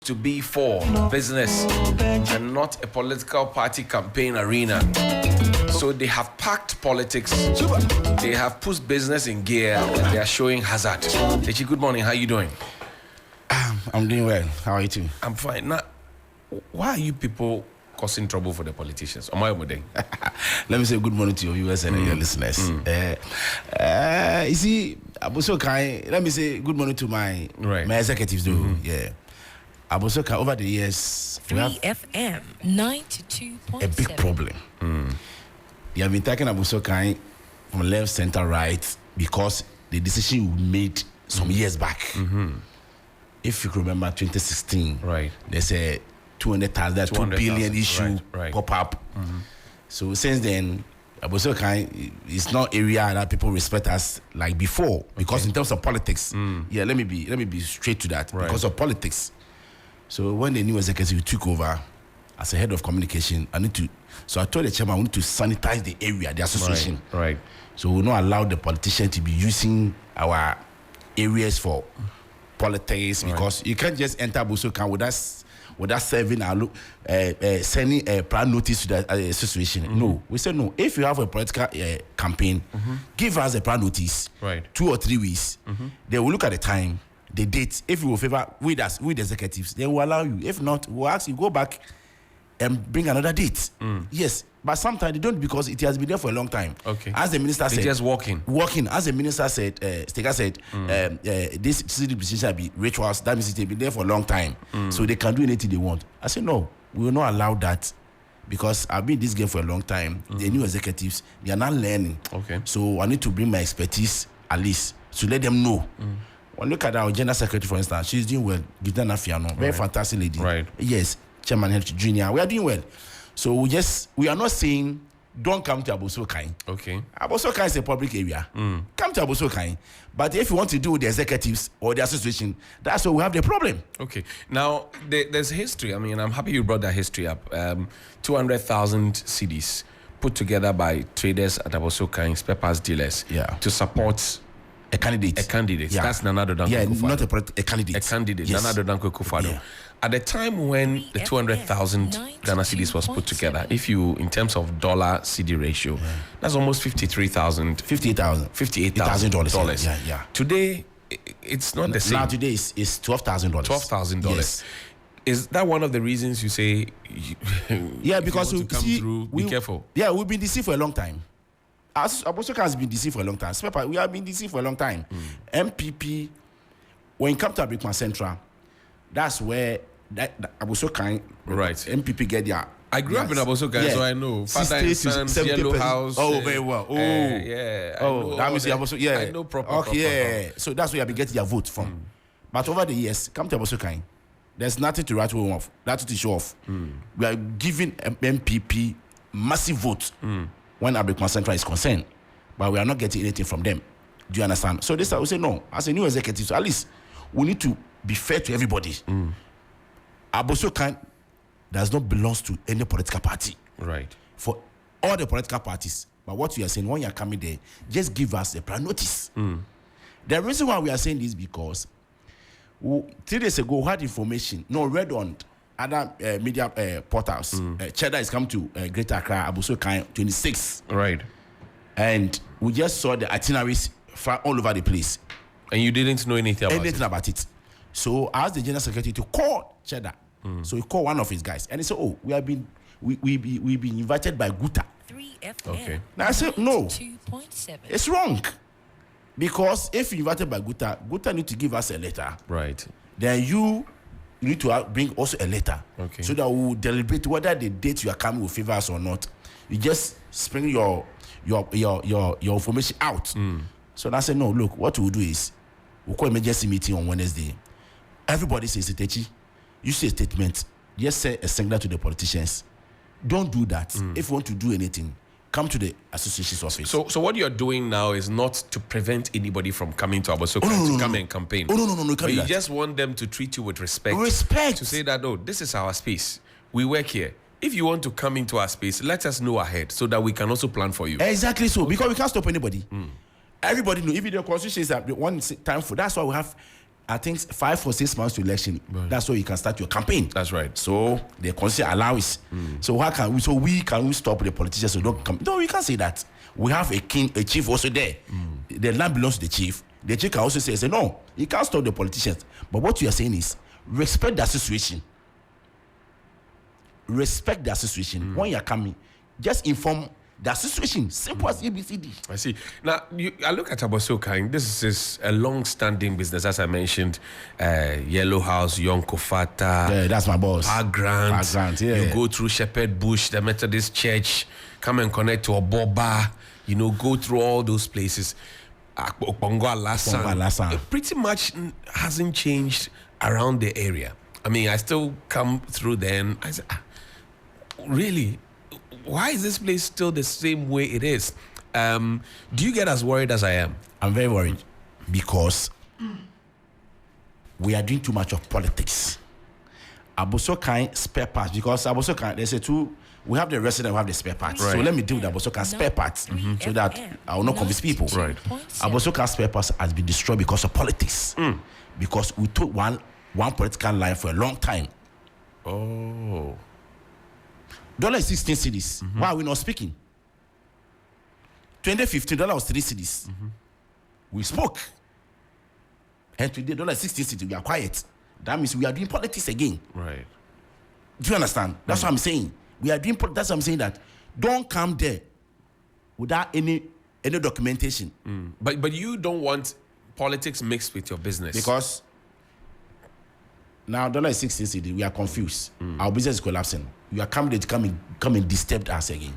to be for business and not a political party campaign arena. So they have packed politics, they have put business in gear, and they are showing hazard. Echi, good morning, how are you doing? I'm doing well. How are you too? I'm fine. Now, why are you people causing trouble for the politicians? Let me say good morning to your viewers and your listeners. You see, let me say good morning to my executives though. Yeah. Abosoka, over the years, 3FM 92.7. A big problem. They have been taking Abosoka from left, center, right because the decision we made some years back. If you remember 2016, there's a 200,000, that's 2 billion issue pop up. So since then, Abosoka is not area that people respect us like before because in terms of politics, let me be straight to that because of politics. So when the new executive took over as a head of communication, I told the chairman we need to sanitize the area, the association. So we will not allow the politicians to be using our areas for politics because you can't just enter Abosoka without serving sending a plan notice to the association. No, we said no. If you have a political campaign, give us a plan notice. 2 or 3 weeks. They will look at the time, the date. If you will favor with us, with the executives, they will allow you. If not, we'll ask you go back and bring another date. Yes, but sometimes they don't because it has been there for a long time. As the minister said, just walking. As the minister said, Steger said, this city decision will be rituals. That means it has been there for a long time, so they can do anything they want. I said no, we will not allow that because I've been in this game for a long time. The new executives, they are not learning. So I need to bring my expertise at least to let them know. When look at our general secretary, for instance, she's doing well. Gitana Fiano, very fantastic lady. Yes, Chairman Henry Jr. We are doing well. So we are not saying don't come to Abosoka. Abosoka is a public area. Come to Abosoka. But if you want to do with the executives or the association, that's where we have the problem. Now, there's history. I mean, I'm happy you brought that history up. 200,000 CDs put together by traders at Abosoka, spare parts dealers, to support a candidate. That's Nana Addo Dankwa Akufo-Addo. Not a candidate. A candidate. Yes. Nana Addo Dankwa Akufo-Addo. At the time when the 200,000 Ghana cedis was put together, if you, in terms of dollar CD ratio, that's almost $58,000. Today, it's not the same. Now today is $12,000. $12,000. Yes. Is that one of the reasons you say? Because you come through, be careful. Yeah, we've been deceived for a long time. Abosoka has been deceived for a long time. We have been deceived for a long time. MPP, when it comes to Abrikman Central, that's where Abosoka, MPP get their. I grew up in Abosoka, so I know. Father and Sons, Yellow House. Very well. That means Abosoka. I know proper. So that's where you have been getting your vote from. But over the years, come to Abosoka, there's nothing to write home off, nothing to show off. We are giving MPP massive votes. When Abrikman Central is concerned, but we are not getting anything from them. Do you understand? So this I would say no. As a new executive, so at least we need to be fair to everybody. Abosoka does not belong to any political party. For all the political parties. But what we are saying, when you are coming there, just give us a plan notice. The reason why we are saying this because 3 days ago we had information, read on other media portals. Cheddar is coming to Greater Accra, Abosoka 26. And we just saw the itineraries all over the place. And you didn't know anything about it. So I asked the general secretary to call Cheddar. So he called one of his guys and he said, we've been invited by Guta. 3FM. Now I said, no, 2.7. it's wrong. Because if you're invited by Guta need to give us a letter. Then you need to bring also a letter so that we will deliberate whether the date you are coming will favor us or not. You just spring your information out. So I said, no, look, what we'll do is we'll call emergency meeting on Wednesday. Everybody says, Techi, you say a statement, just say a signal to the politicians. Don't do that. If you want to do anything, come to the association's office. So what you're doing now is not to prevent anybody from coming to Abosoka to come and campaign. No. But you just want them to treat you with respect. To say that, this is our space. We work here. If you want to come into our space, let us know ahead so that we can also plan for you. Exactly so. Because we can't stop anybody. Everybody knows. Even the constitution is that one time for. That's why we have I think 5 or 6 months to election. Right. That's where you can start your campaign. That's right. So the constitution allows. So how can we? So we can stop the politicians who don't come? No, we can't say that. We have a king, a chief also there. The land belongs to the chief. The chief can also say, no, he can't stop the politicians. But what you are saying is respect the situation. Respect the situation. When you are coming, just inform the situation. Simple as ABCD. I see. Now, I look at Abosokai. This is a long-standing business, as I mentioned. Yellow House, Young Kofata. Yeah, that's my boss. Park Grant. Yeah. You go through Shepherd Bush, the Methodist Church, come and connect to Oboba. You know, go through all those places. Okpongo Alasan. It pretty much hasn't changed around the area. I mean, I still come through there and I say, really? Why is this place still the same way it is? Do you get as worried as I am? I'm very worried because we are doing too much of politics. Abosokai spare parts, because Abosokai, they say we have the resident, we have the spare parts. Right. So let me deal with Abosokai spare parts so that I will not convince people. Right. Abosokai spare parts has been destroyed because of politics. Because we took one political line for a long time. Oh. Dollar is 16 cedis. Why are we not speaking? 2015, dollar was 3 cedis. We spoke. And today, dollar is 16 cedis. We are quiet. That means we are doing politics again. Right. Do you understand? That's what I'm saying. We are doing. That's what I'm saying. That don't come there without any documentation. But you don't want politics mixed with your business. Because now dollar is 16 cedis. We are confused. Our business is collapsing. You are coming to come and disturb us again.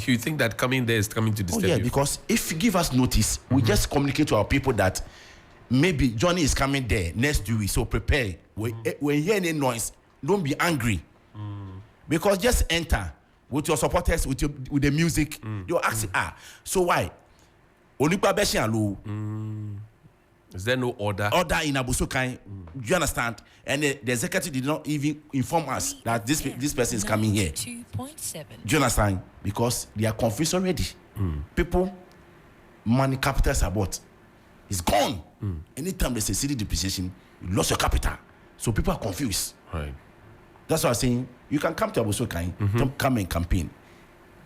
You think that coming there is coming to disturb you? Because if you give us notice, we just communicate to our people that maybe Johnny is coming there next week, so prepare. When you hear any noise, don't be angry. Because just enter with your supporters, with the music. You're asking, so why? Onipa Beshi Alu. Is there no order? Order in Abosokai. Do you understand? And the executive did not even inform us that this person is coming here. 2.7. Do you understand? Because they are confused already. People, money, capitals are bought. It's gone. Anytime there's a city depreciation, you lost your capital. So people are confused. Right. That's what I'm saying. You can come to Abosokai, come and campaign.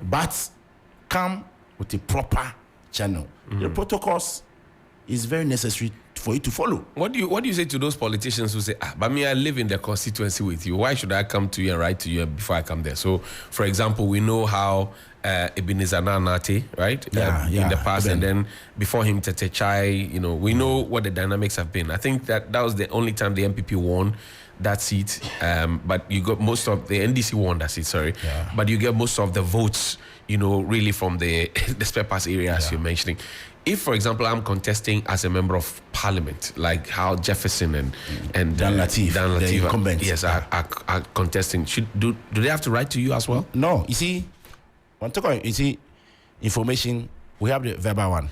But come with a proper channel. The protocols is very necessary for you to follow. What do you say to those politicians who say, but me, I live in the constituency with you. Why should I come to you and write to you before I come there? So, for example, we know how Ebenezer Nanate, right? In the past, and then before him, Tete Chai, you know, we know what the dynamics have been. I think that was the only time the MPP won that seat. But you got most of the NDC won that seat, sorry. Yeah. But you get most of the votes, you know, really from the spare parts area, as you're mentioning. If, for example, I'm contesting as a member of parliament, like how Jefferson and Dan Latif, the incumbents, yes, are contesting, do they have to write to you as well? No, you see, when talk about information, we have the verbal one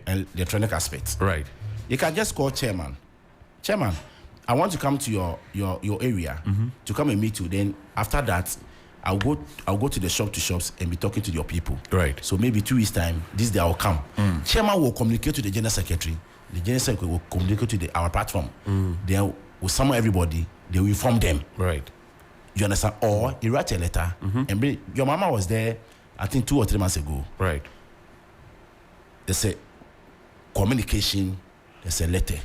and the electronic aspect. Right. You can just call chairman. Chairman, I want to come to your area to come and meet you. Then after that, I'll go to the shops and be talking to your people. Right. So maybe 2 weeks time, this day I'll come. Chairman will communicate to the general secretary. The general secretary will communicate to our platform. They will summon everybody. They will inform them. Right. You understand? Or you write a letter and bring. Your mama was there, I think 2 or 3 months ago. Right. There's a communication. There's a letter.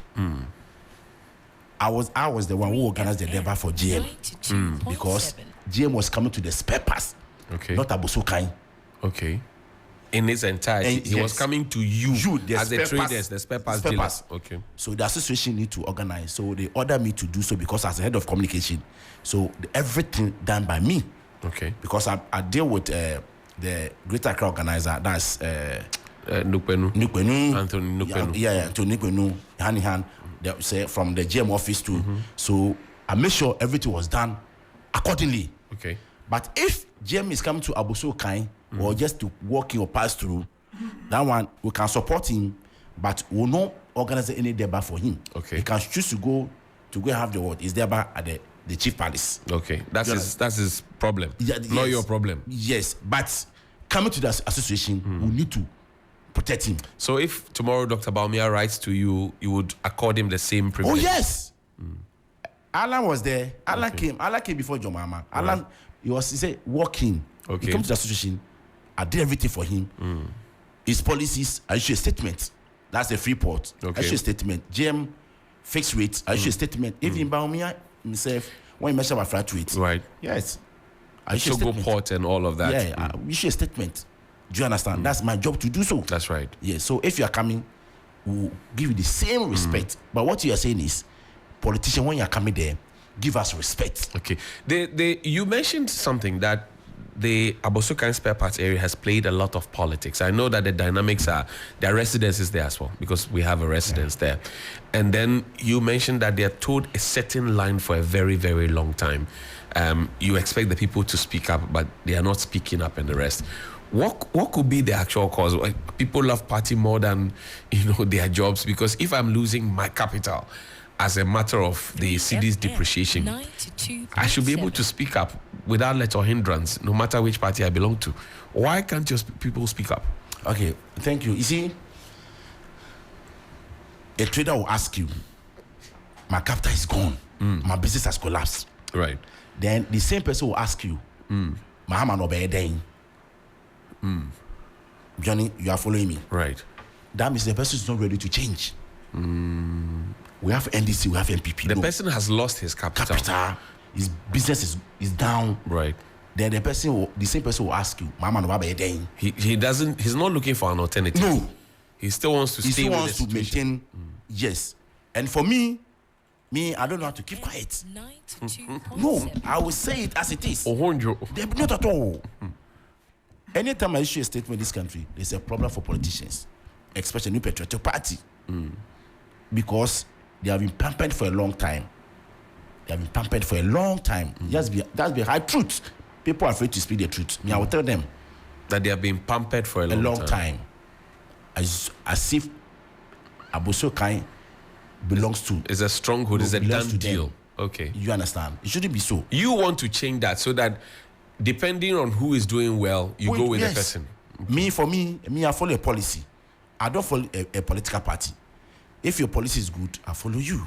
I was the one who organized the debate for GM because GM was coming to the spare parts, not Abosokai. Okay. In its entirety, he was coming to you as the traders, the spare parts dealers. Okay. So the association need to organize. So they ordered me to do so because as the head of communication, so everything done by me. Okay. Because I deal with the Greater Accra organizer. That's Nukpenu. Anthony Nukpenu. Yeah, Anthony Nukpenu, hand in hand. Say from the GM office too. So I make sure everything was done accordingly. Okay. But if GM is coming to Abosokai or just to walk in or pass through, that one we can support him, but we'll not organize any debate for him. Okay. He can choose to go have the word. Is debate at the chief palace. Okay. That's his problem. Not your problem. Yes, but coming to the association, we need to protect him. So if tomorrow Dr. Baumia writes to you, you would accord him the same privilege? Oh, yes. Alan was there. Alan came before John Mahama. Alan, he said, walk in. Okay. He came to the association. I did everything for him. His policies, I issue a statement. That's a free port. Okay. I issue a statement. GM fixed rates, I issue a statement. Even Baumia himself, when he mentioned about flat rates. Right. Yes. I issue a Togo statement. port and all of that. Yeah, I issue a statement. Do you understand? That's my job to do so. That's right. Yeah, so if you are coming, we'll give you the same respect. But what you are saying is, politician, when you are coming there, give us respect. Okay. You mentioned something that the Abosukan spare parts area has played a lot of politics. I know that the dynamics are, their residence is there as well, because we have a residence there. And then you mentioned that they are told a certain line for a very, very long time. You expect the people to speak up, but they are not speaking up and the rest. What could be the actual cause? Like, people love party more than, their jobs, because if I'm losing my capital as a matter of the city's depreciation, I should be able to speak up without let or hindrance, no matter which party I belong to. Why can't just people speak up? Okay, thank you. You see, a trader will ask you, my capital is gone, my business has collapsed. Right. Then the same person will ask you, Mahama no be dying. Johnny, you are following me. Right. That means the person is not ready to change. We have NDC, we have MPP. The person has lost his capital. His business is down. Right. Then the same person will ask you, Mama no be dying. He's not looking for an alternative. No. He still wants to He stay still with wants the to situation. maintain. Yes. And for me, I don't know how to keep quiet. No, I will say it as it is. Not at all. Anytime I issue a statement in this country, there's a problem for politicians, especially New Patriotic Party, because they have been pampered for a long time. That's the high truth. People are afraid to speak the truth. I will tell them that they have been pampered for a long time. As if Abosukan belongs to. It's a stronghold. It's a done deal. Okay. You understand? It shouldn't be so. You want to change that so that, depending on who is doing well, you go with the person. Me, I follow a policy. I don't follow a political party. If your policy is good, I follow you.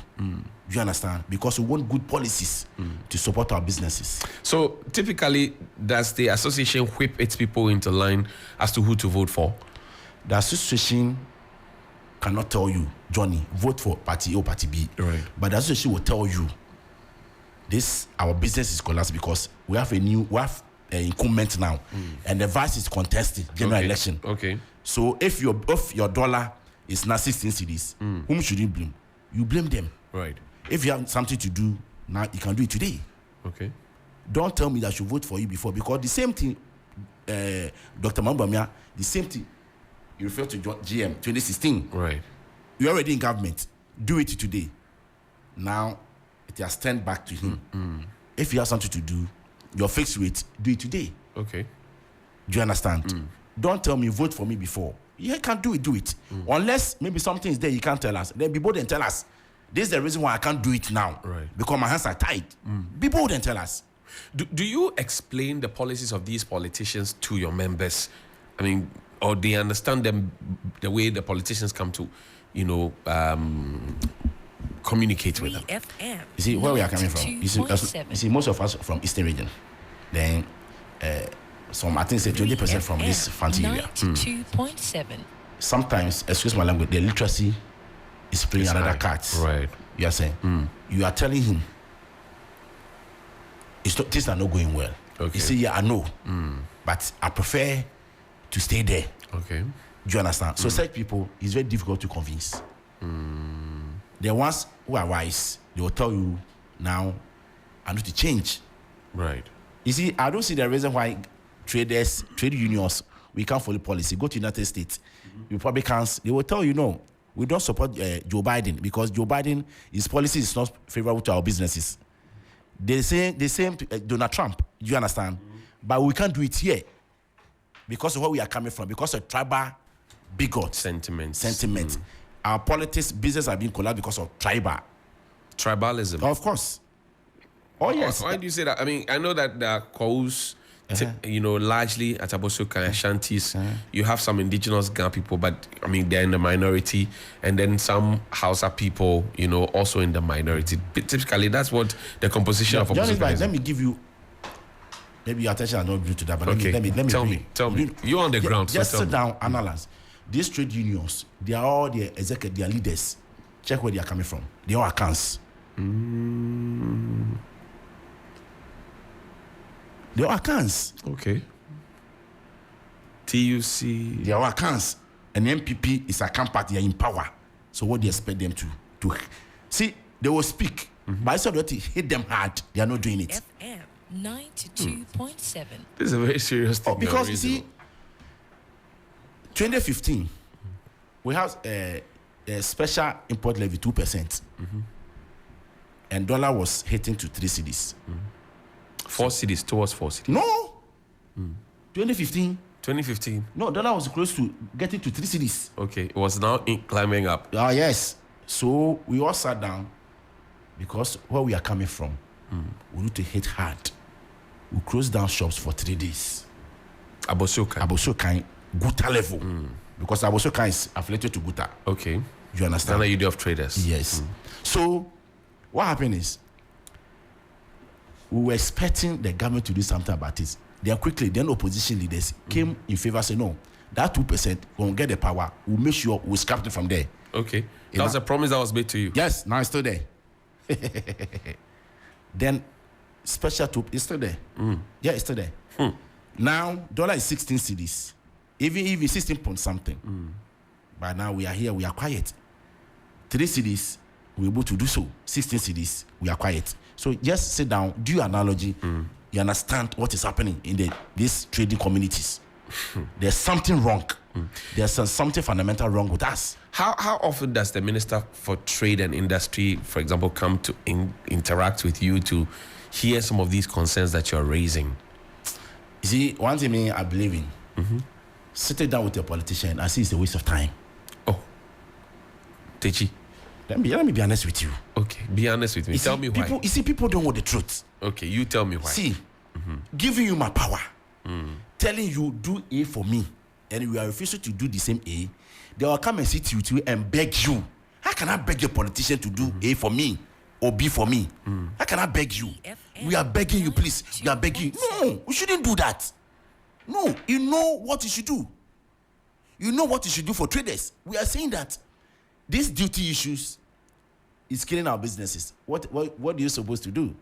You understand? Because we want good policies to support our businesses. So typically, does the association whip its people into line as to who to vote for? The association cannot tell you, Johnny, vote for party A or party B. Right. But the association will tell you, our business is collapsed because we have an incumbent now, and the vice is contesting general election. Okay. So if your dollar is now 16 cedis, whom should you blame? You blame them. Right. If you have something to do now, you can do it today. Okay. Don't tell me that I should vote for you before, because the same thing, Dr. Mambamia, the same thing you refer to GM 2016. Right. You're already in government. Do it today. Now it has turned back to him. If you have something to do, your fixed rate, do it today. Okay. Do you understand? Don't tell me vote for me before. You can't do it. Unless maybe something is there you can't tell us. Then be bold and tell us. This is the reason why I can't do it now. Right. Because my hands are tied. Be bold and tell us. Do you explain the policies of these politicians to your members? I mean, or they understand them the way the politicians come to, communicate with them? FM. You see where we are coming from. You see most of us from Eastern region. Then I think say 20% from this fancy area. 92.7. Sometimes, excuse my language, the literacy is playing another card. Right. You are saying, you are telling him, things are not going well. Okay. You say, yeah, I know, but I prefer to stay there. Okay. Do you understand? So such people, it's very difficult to convince. The ones who are wise, they will tell you, now, I need to change. Right. You see, I don't see the reason why trade unions, we can't follow policy. Go to United States, Republicans, they will tell you, no, we don't support Joe Biden because Joe Biden, his policy is not favorable to our businesses. They say Donald Trump, do you understand? But we can't do it here because of where we are coming from, because of tribal bigot sentiment. Our politics, business are being collapsed because of Tribalism. Of course. Oh, yes. Why do you say that? I mean, I know that there are calls largely at Abosoka Ashantis, you have some indigenous Ga people, but I mean they're in the minority, and then some Hausa people, also in the minority. But typically, that's what the composition of Abosoka is. Let me give you. Maybe your attention is not due to that, but okay. let me tell me. You're on the ground. Just so sit down, analyze. These trade unions, they are all their executive, their leaders. Check where they are coming from. They all accounts. They all accounts. Okay. TUC. They are all accounts. And the MPP is a camp party, they are in power. So what do you expect them to see? They will speak, but instead of to hit them hard, they are not doing it. FM 92.7. This is a very serious thing. Because you see, 2015, we have a special import levy 2%, and dollar was hitting to 3 cedis. 4 cities towards 4 cities. No, 2015. 2015. No, dollar was close to getting to 3 cedis. Okay, it was now climbing up. Yes. So we all sat down because where we are coming from, we need to hit hard. We closed down shops for 3 days. Abosoka, Guta level. Because Abosoka is affiliated to Guta. Okay. You understand? Ghana Union of Traders. Yes. So what happened is, we were expecting the government to do something about it. Then quickly, then opposition leaders came in favor, say no, that 2% when we get the power, we'll make sure we scrap it from there. Okay. That was a promise that was made to you. Yes, now it's still there. Then special to it's still there. Yeah, it's still there. Now dollar is 16 cedis. Even if it's 16 point something. But now we are here, we are quiet. 3 cedis, we're able to do so. 16 cedis, we are quiet. So just sit down, do your analogy. You understand what is happening in these trading communities. There's something wrong. There's something fundamental wrong with us. How often does the Minister for Trade and Industry, for example, come to interact with you to hear some of these concerns that you're raising? You see, one thing I believe in, sitting down with a politician, I see it's a waste of time. Oh, Techi. Let me be honest with you. Okay, be honest with me. Tell me why. You see, people don't want the truth. Okay, you tell me why. See, giving you my power, telling you do A for me, and you are refusing to do the same A, they will come and sit with you and beg you. How can I beg a politician to do A for me or B for me? How can I beg you? We are begging you, please. We are begging you. No, we shouldn't do that. No, you know what you should do. You know what you should do for traders. We are saying that these duty issues is killing our businesses. What are you supposed to do?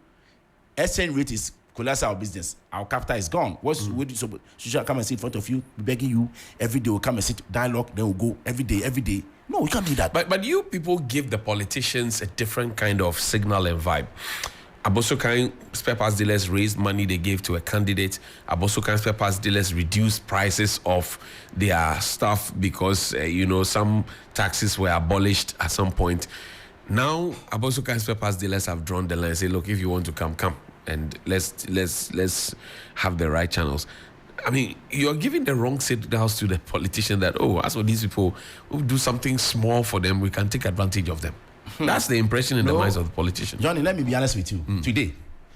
Exchange rate is collapsing our business. Our capital is gone. What you supposed? Should come and sit in front of you, begging you every day. We'll come and sit dialogue. Then we'll go every day. No, we can't do that. But you people give the politicians a different kind of signal and vibe. Abosokan spare parts dealers raised money they gave to a candidate. Abosokan spare parts dealers reduced prices of their stuff because some taxes were abolished at some point. Now Abosokan spare parts dealers have drawn the line and say, look, if you want to come, and let's have the right channels. I mean, you're giving the wrong signals to the politician that, as for these people who do something small for them, we can take advantage of them. That's the impression in the minds of the politicians. Johnny, let me be honest with you. Today,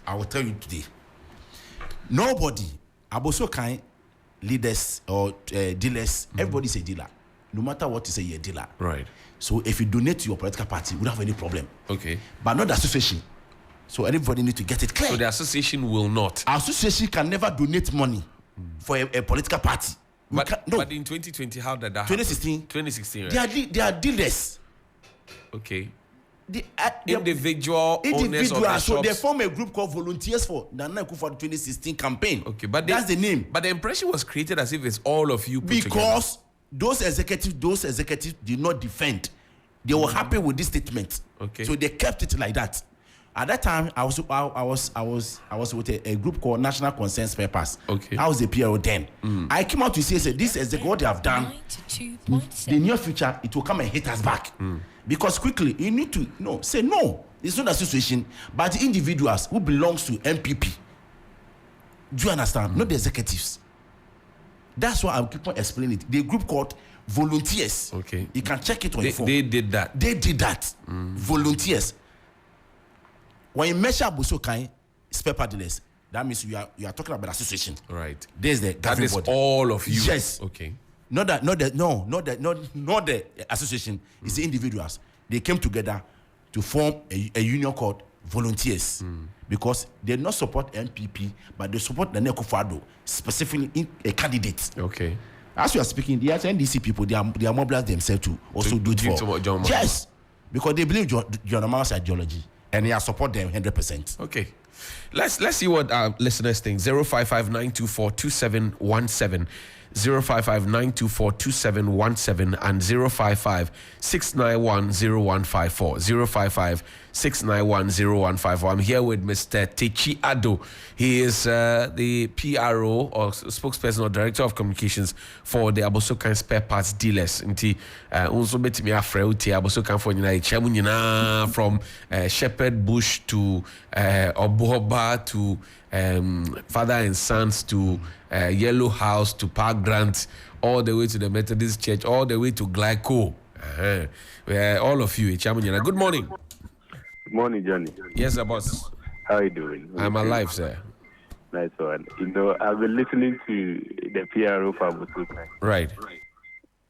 I will tell you today. Nobody, Abosokan leaders or dealers, everybody's a dealer. No matter what you say, you're a dealer. Right. So if you donate to your political party, we don't have any problem. Okay. But not the association. So everybody needs to get it clear. So the association will not. Association can never donate money for a political party. But in 2020, how did that happen? 2016, right? They are dealers. Okay. Individual owners of the so shops. they form a group called Volunteers for Nana Akufo 2016 campaign. Okay, but that's the name. But the impression was created as if it's all of you put because together. those executives did not defend. They were happy with this statement. Okay. So they kept it like that. At that time, I was with a group called National Consent Papers. Okay. I was a PRO then. I came out to say this is what they have done. The near future, it will come and hit us back. Because quickly, you need to say no. It's not a situation, but the individuals who belongs to MPP. Do you understand? Not the executives. That's why I keep on explaining it. The group called Volunteers. Okay. You can check it on your phone. They did that. They did that. Volunteers. When you measure Abosokan spare part dealers, That means you are talking about association. Right. There's the That governing is body. all of you. Yes. Okay. Not the association. It's the individuals. They came together to form a union called volunteers because they not support MPP, but they support the Akufo-Addo, specifically in a candidate. Okay. As we are speaking, the NDC people they are mobilized themselves to also do it for John Mahama. Yes, because they believe John Mahama's ideology and they support them 100%. Okay. Let's see what our listeners think. 055-924-2717, 055-924-2717, and 055-691-0154, 055-691-0154. I'm here with Mr. Techi Ado. He is the PRO or spokesperson or director of communications for the Abosokan spare parts dealers. Nti unso betimi afre uti Abosokan for nyina from Shepherd Bush to Obohoba to Father and Sons to Yellow House to Park Grant, all the way to the Methodist Church, all the way to Glyco. All of you, Chamunyana. Good morning. Good morning, Johnny. Yes, sir, boss. How are you doing? I'm alive, sir. Nice one. You know, I've been listening to the PRO for Abosokan. Right.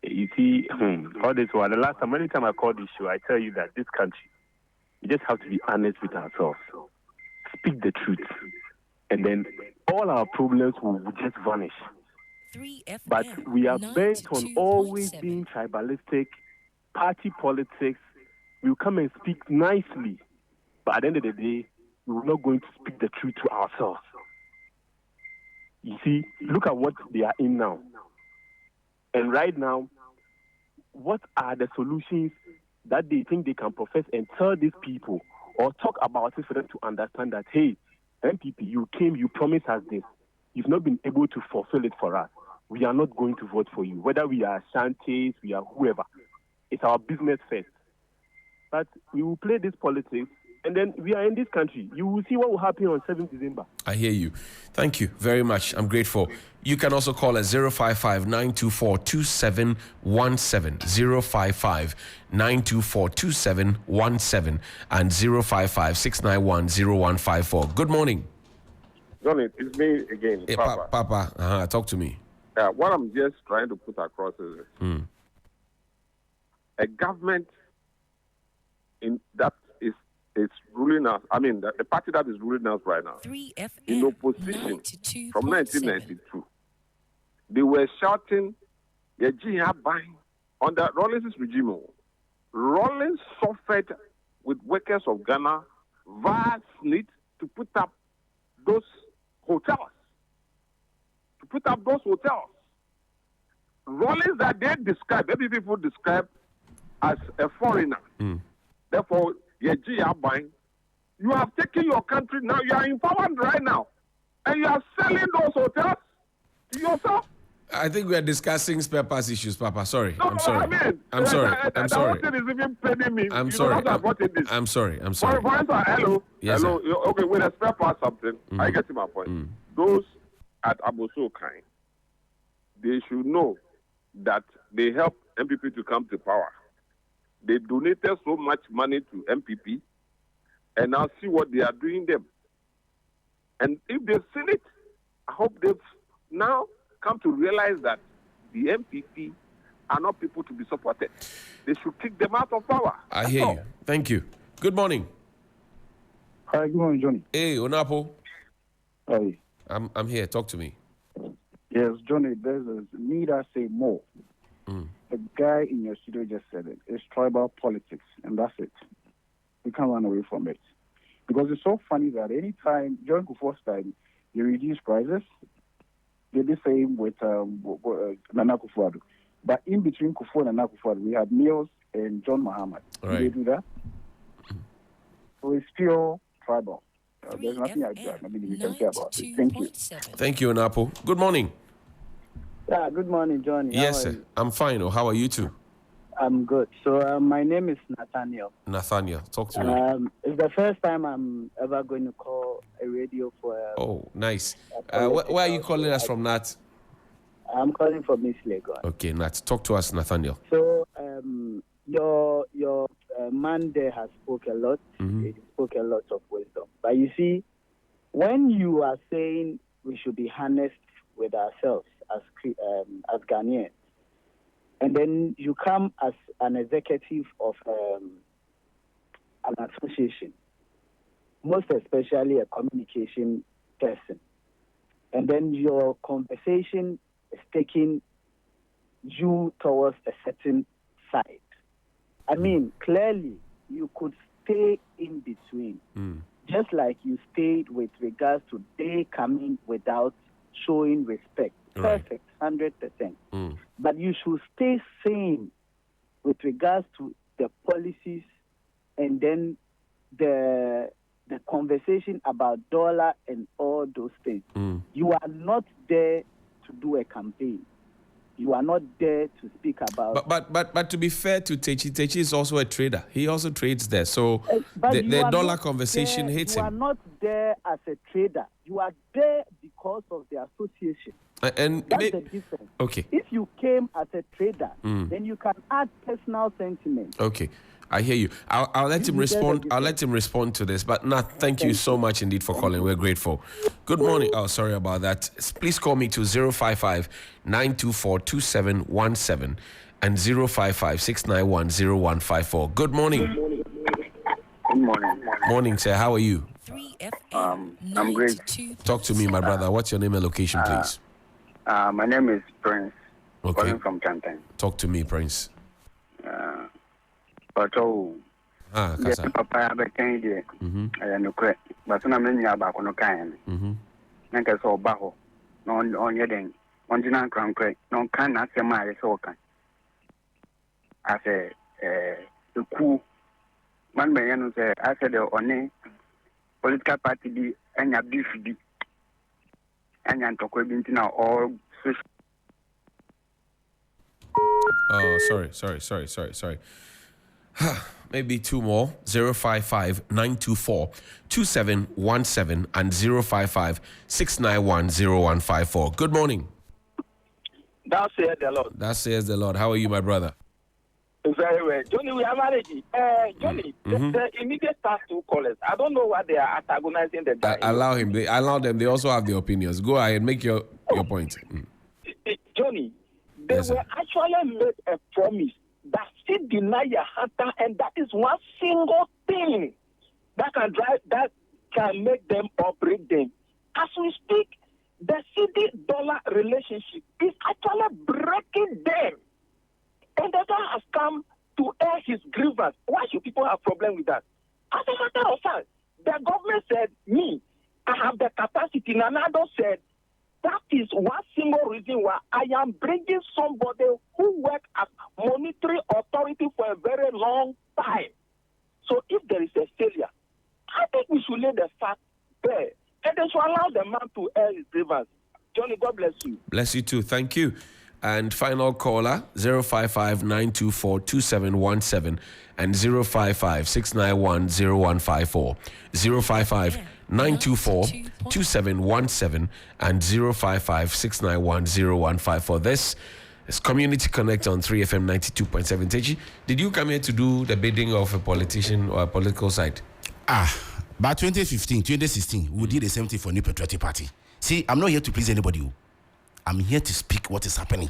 You see, all this while, the last time, anytime I call this show, I tell you that this country, we just have to be honest with ourselves. Speak the truth. And then all our problems will just vanish. 3FM But we are bent on 92.7. always being tribalistic, party politics. We'll come and speak nicely. But at the end of the day, we're not going to speak the truth to ourselves. You see, look at what they are in now. And right now, what are the solutions that they think they can profess and tell these people or talk about it for them to understand that, hey, MPP, you came, you promised us this. You've not been able to fulfill it for us. We are not going to vote for you. Whether we are Shanties, we are whoever. It's our business first. But we will play this politics, and then we are in this country. You will see what will happen on 7th December. I hear you. Thank you very much. I'm grateful. You can also call us 055-924-2717, 055-924-2717, and 055-691-0154. Good morning. Johnny, it's me again, Hey, Papa. Papa, talk to me. What I'm just trying to put across is this. A government that is ruling us, the party that is ruling us right now, 3FM in opposition 92.7. from 1992, they were shouting, "Yejiya bang," under Rawlings' regime. Rawlings suffered with workers of Ghana vast need to put up those hotels. Rawlings that they describe, maybe people describe as a foreigner. Therefore, Yejiya bang. You have taken your country now. You are empowered right now, and you are selling those hotels to yourself. I think we are discussing spare parts issues, Papa. Sorry. No, I'm sorry. I'm sorry. I'm sorry. That is even paying me. I'm You sorry. know that brought in this. I'm sorry. For instance, hello. Yes, hello. sir. Okay, with a spare part something, I get to my point. Those at Abosokan, they should know that they helped MPP to come to power. They donated so much money to MPP, and now see what they are doing them. And if they've seen it, I hope they've now come to realize that the MPP are not people to be supported. They should kick them out of power. I hear you. Thank you. Good morning. Hi, good morning, Johnny. Hey, Onapo. Hi. I'm here. Talk to me. Yes, Johnny, there's a need I say more. The guy in your studio just said it. It's tribal politics, and that's it. We can't run away from it. Because it's so funny that anytime, during Kufuor's time, they reduce prices. They did the same with Nana Akufo-Addo. But in between Kufuor and Nana Akufo-Addo, we had Mills and John Mahama. Right. Did they do that? So it's pure tribal. There's nothing I mean, we can say about it. Thank you. 92.7. Thank you, Onapo. Good morning. Yeah, good morning, Johnny. How Yes, are sir. you? I'm fine. How are you too? I'm good. So my name is Nathaniel. Nathaniel, talk to me. It's the first time I'm ever going to call a radio for. Oh, nice. Where are you calling us from, Nat? I'm calling from East Lagos. Okay, Nat. Talk to us, Nathaniel. So your man there has spoke a lot. He spoke a lot of wisdom. But you see, when you are saying we should be honest with ourselves as Ghanaians, and then you come as an executive of an association, most especially a communication person, and then your conversation is taking you towards a certain side. I mean, clearly, you could stay in between, just like you stayed with regards to they coming without showing respect. Right. Perfect, 100%. But you should stay sane with regards to the policies and then the conversation about dollar and all those things. You are not there to do a campaign. You are not there to speak about. But to be fair to Techi is also a trader. He also trades there. So But the you are dollar not conversation there, hits you him. are not there as a trader. You are there because of the association. And That's the difference. Okay. If you came as a trader, then you can add personal sentiment. Okay, I hear you. I'll let him You get respond. the I'll let him respond to this. But Nat, thank you so much indeed for calling. We're grateful. Good morning. Oh, sorry about that. Please call me to 055-924-2717 and 055-691-0154. Good morning. Good morning. Morning, sir. How are you? 3FM I'm great. 92. Talk to me, my brother. What's your name and location, please? My name is Prince, Okay. calling from Chantan. Talk to me, Prince. But Kasa. the papa became the no credit, but I'm in Yabako no kind. Nanka so baho, no on your ding, on the non crown credit, no can not say my so can. I say, the coup, one man say, I said, the only political party be and a beef be. And I'm talking now all social. Oh, sorry. Maybe two more. 055-924-2717 and 055-691-0154. Good morning. That says the Lord. That says the Lord. How are you, my brother? Very well. Johnny, we are married. Johnny, the immediate past two callers, I don't know why they are antagonizing the guy. Allow him. Allow them. They also have their opinions. Go ahead. Make your point. Johnny, they Yes, sir. were actually made a promise that still deny a hunter, and that is one single thing that can make them or break them. As we speak, the city-dollar relationship is actually breaking them. And the guy has come to air his grievance. Why should people have problem with that? As a matter of fact, the government said, I have the capacity. Nanado said, that is one single reason why I am bringing somebody who worked as monetary authority for a very long time. So if there is a failure, I think we should lay the fact there. And they should allow the man to air his grievance. Johnny, God bless you. Bless you too. Thank you. And final caller, 055-924-2717 and 055-691-0154. 055-924-2717 and 055-691-0154. This is Community Connect on 3FM 92.7. Techi, did you come here to do the bidding of a politician or a political side? By 2015, 2016, we did the same thing for New Patriotic Party. See, I'm not here to please anybody. I'm here to speak what is happening.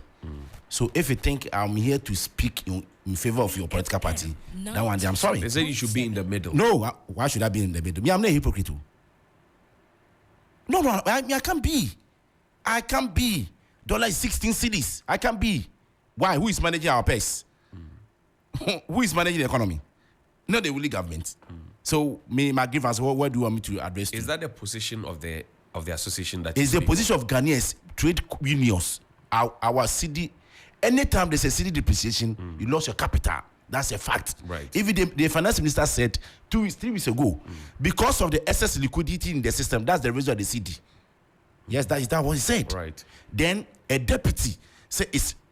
So if you think I'm here to speak in favor of your political party, that one day, I'm sorry. They said you should be in the middle. No, why should I be in the middle? Me, I'm not a hypocrite. No, I can't be. I can't be. Dollar is 16 cedis. I can't be. Why? Who is managing our pace? Who is managing the economy? Not the woolly government. So, my grievance, what do you want me to address? Is that the position of the association that is the position of Ghanaians trade unions? Our city, anytime there's a city depreciation, you lost your capital. That's a fact. Right. Even the finance minister said 3 weeks ago, because of the excess liquidity in the system, that's the reason of the city. Yes, that is what he said. Right. Then a deputy said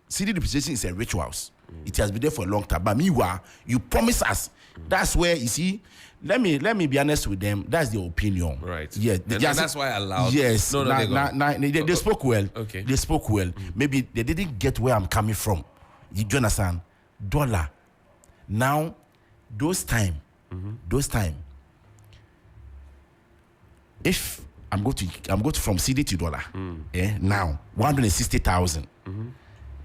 city depreciation is a rituals. It has been there for a long time. But meanwhile, you promise us. That's where you see. Let me be honest with them. That's their opinion. Right. Yes. And that's why I allowed. Yes. No, they spoke well. Okay. They spoke well. Maybe they didn't get where I'm coming from. You understand? Dollar. Now, those time. If I'm going to from CD to dollar. Now 160,000.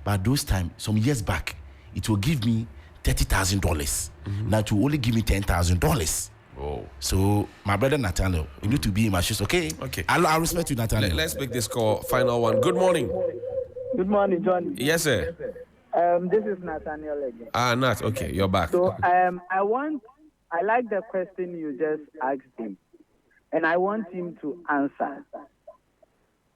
But those time, some years back, it will give me $30,000. Now it will only give me $10,000. Oh. So my brother Nathaniel, you need to be in my shoes, okay? Okay. I respect you, Nathaniel. Let's make this call. Final one. Good morning. Good morning, John. Yes, sir. This is Nathaniel again. Nat. Okay, you're back. So I like the question you just asked him, and I want him to answer.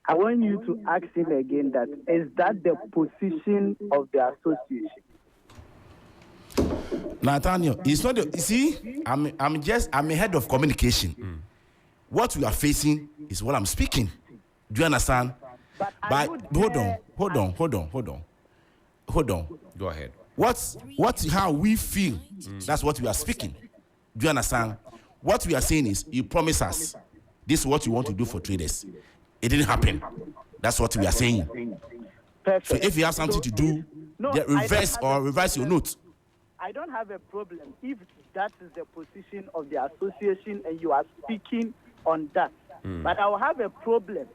I want you to ask him again that is that the position of the association? Nathaniel, it's not you see, I'm a head of communication. What we are facing is what I'm speaking. Do you understand? But hold on. Go ahead. What's how we feel? That's what we are speaking. Do you understand? What we are saying is you promise us this is what you want to do for traders. It didn't happen. That's what we are saying. Perfect. So if you have something to do, revise your note. I don't have a problem if that is the position of the association and you are speaking on that. But I will have a problem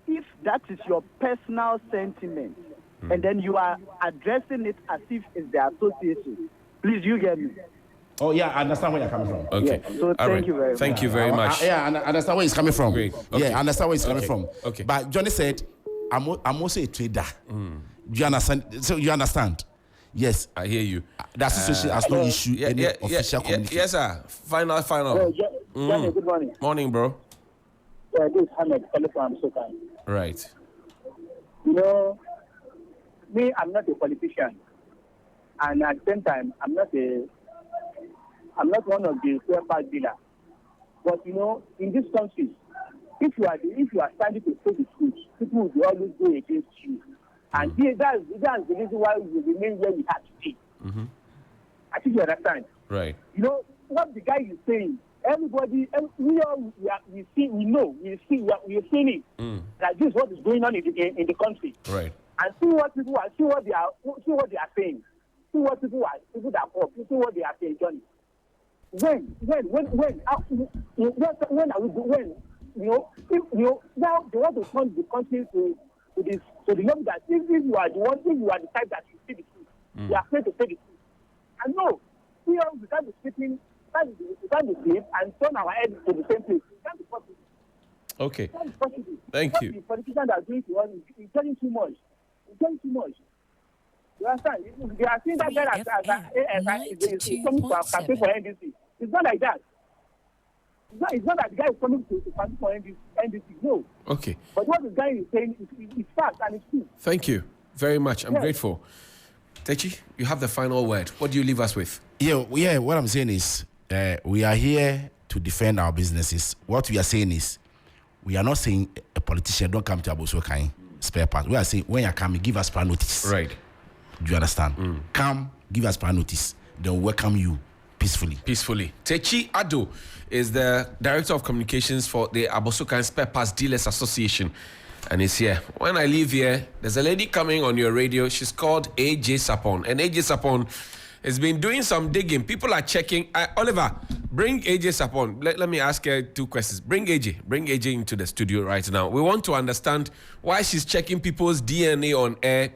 if that is your personal sentiment and then you are addressing it as if it's the association. Please, you get me? Oh, yeah, I understand where you're coming from. Okay. Yeah. So thank you very much. Thank you very much. I understand where he's coming from. Great. Okay. Yeah, I understand where he's coming from. Okay. But Johnny said, I'm also a trader. Do you understand? So you understand? Yes. I hear you. The association has no issue any official communication. Yes, sir. Final. Johnny, good morning. Morning, bro. This is Ahmed from Sokai. Right. You know, me, I'm not a politician. And at the same time, I'm not one of the spare part dealers. But you know, in this country, if you are standing to say the truth, people will always go against you. And that's the reason why we remain where we are today. I think you understand. Right. You know what the guy is saying. Everybody, we are seeing it. That this is what is going on in the country. Right. And see what they are saying. See what people that are up. See what they are saying, Johnny. When are we when now they want to turn the country to the level that if you are the type that you see the truth, you are afraid to say the truth. And no, we can't be speaking, we can't be safe and turn our head to the same place. It can't be possible. Okay. It can't be possible. Thank you. The politicians are doing to us is telling too much. It's telling too much. You understand? They are seeing that guy as coming to campaign for NDC. It's not like that. It's not that the guy is coming to campaign for NDC. No. Okay. But what the guy is saying is fact and it's true. Thank you very much. I'm grateful. Techi, you have the final word. What do you leave us with? Yeah. What I'm saying is, we are here to defend our businesses. What we are saying is, we are not saying a politician don't come to Abosokai spare part. We are saying when you come, give us prior notice. Right. Do you understand? Come, give us prior notice. They'll welcome you peacefully. Techi Ado is the Director of Communications for the Abosokan Spare Parts Dealers Association and is here. When I leave here, there's a lady coming on your radio. She's called AJ Sapon. And AJ Sapon has been doing some digging. People are checking. Oliver, bring AJ Sapon. Let me ask her two questions. Bring AJ into the studio right now. We want to understand why she's checking people's DNA on air